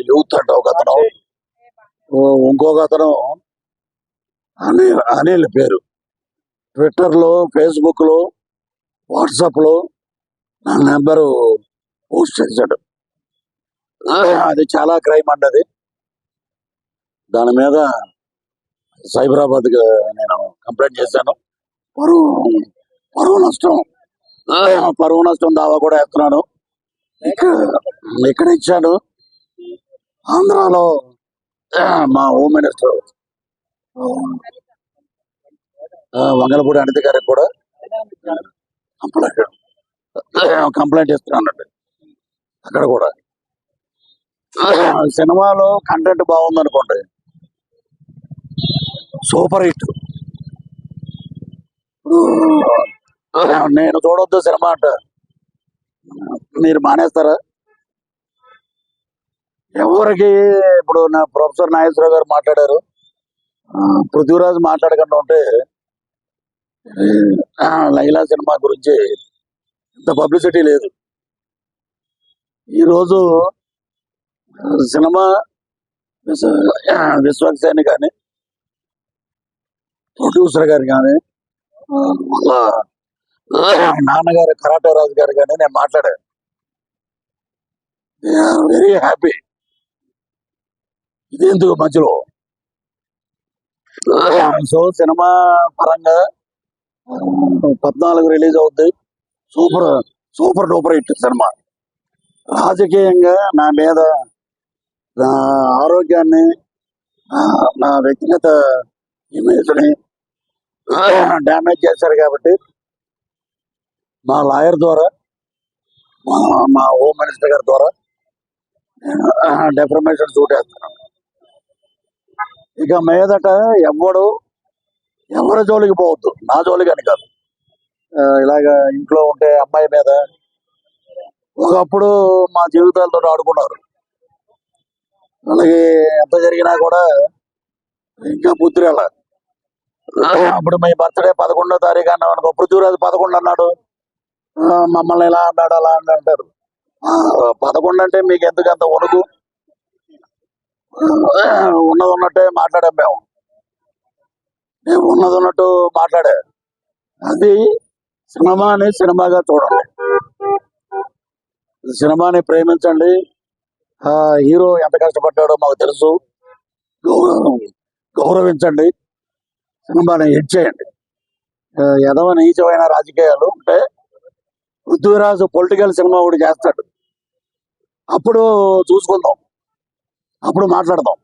Youth అంట ఒక అతను, ఇంకొక అతను అనిల్ పేరు. ట్విట్టర్ లో, ఫేస్బుక్ లో, వాట్సాప్ లో నా నెంబరు పోస్ట్ చేశాడు. అది చాలా క్రైమ్ అండి. అది దాని మీద సైబరాబాద్ నేను కంప్లైంట్ చేశాను. పరువు పరువు నష్టం పరువు నష్టం దావా కూడా ఎత్తున్నాను. ఇక్కడ ఇచ్చాను. ఆంధ్రాలో మా హోమ్ మినిస్టర్ వంగలపూడి అనిత గారికి కూడా కంప్లైంట్ ఇస్తున్నానండి. అక్కడ కూడా సినిమాలో కంటెంట్ బాగుంది అనుకోండి, సూపర్ హిట్. నేను చూడొద్దు సినిమా అంట మీరు మానేస్తారా? ఎవరికి ఇప్పుడు నా ప్రొఫెసర్ నాగేశ్వరరావు గారు మాట్లాడారు, పృథ్వీరాజ్ మాట్లాడకుండా ఉంటే లైలా సినిమా గురించి ఇంత పబ్లిసిటీ లేదు. ఈరోజు సినిమా విశ్వక్సేని కానీ, ప్రొడ్యూసర్ గారు కానీ, నాన్నగారు కరాటే రాజు గారు కానీ నేను మాట్లాడాను. Very happy. ఇదేందుకు మధ్యలో సో సినిమా పరంగా 14 రిలీజ్ అవుద్ది. Super super duper hit cinema. రాజకీయంగా నా మీద, నా ఆరోగ్యాన్ని, నా వ్యక్తిగత ఇమేజ్ని డ్యామేజ్ చేశారు కాబట్టి మా లాయర్ ద్వారా, మా హోమ్ మినిస్టర్ గారి ద్వారా డెఫర్మేషన్ సూట్ వేస్తున్నాను. ఇక మీదట ఎవరి జోలికి పోవద్దు, నా జోలికి అని కాదు. ఇలాగ ఇంట్లో ఉంటే అమ్మాయి మీద ఒకప్పుడు మా జీవితాలతో ఆడుకున్నారు. వాళ్ళకి ఎంత జరిగినా కూడా ఇంకా బుద్ధి రాల. అప్పుడు మీ బర్త్డే 11వ తారీఖు అన్నాం అనుకో, పృథ్వీరాజు 11 అన్నాడు, మమ్మల్ని ఇలా అన్నాడు అలా అని అంటారు. 11 అంటే మీకు ఎందుకు అంత వణుకు? ఉన్నది ఉన్నట్టే మాట్లాడాం మేము. నేను ఉన్నది ఉన్నట్టు మాట్లాడా. అది సినిమాని సినిమాగా చూడండి, సినిమాని ప్రేమించండి. హీరో ఎంత కష్టపడ్డాడో మాకు తెలుసు, గౌరవించండి. సినిమాని హిట్ చేయండి. ఎదవ నీచమైన రాజకీయాలు ఉంటే పృథ్వీరాజు పొలిటికల్ సినిమా ఒకటి చేస్తాడు, అప్పుడు చూసుకుందాం, అప్పుడు మాట్లాడదాం.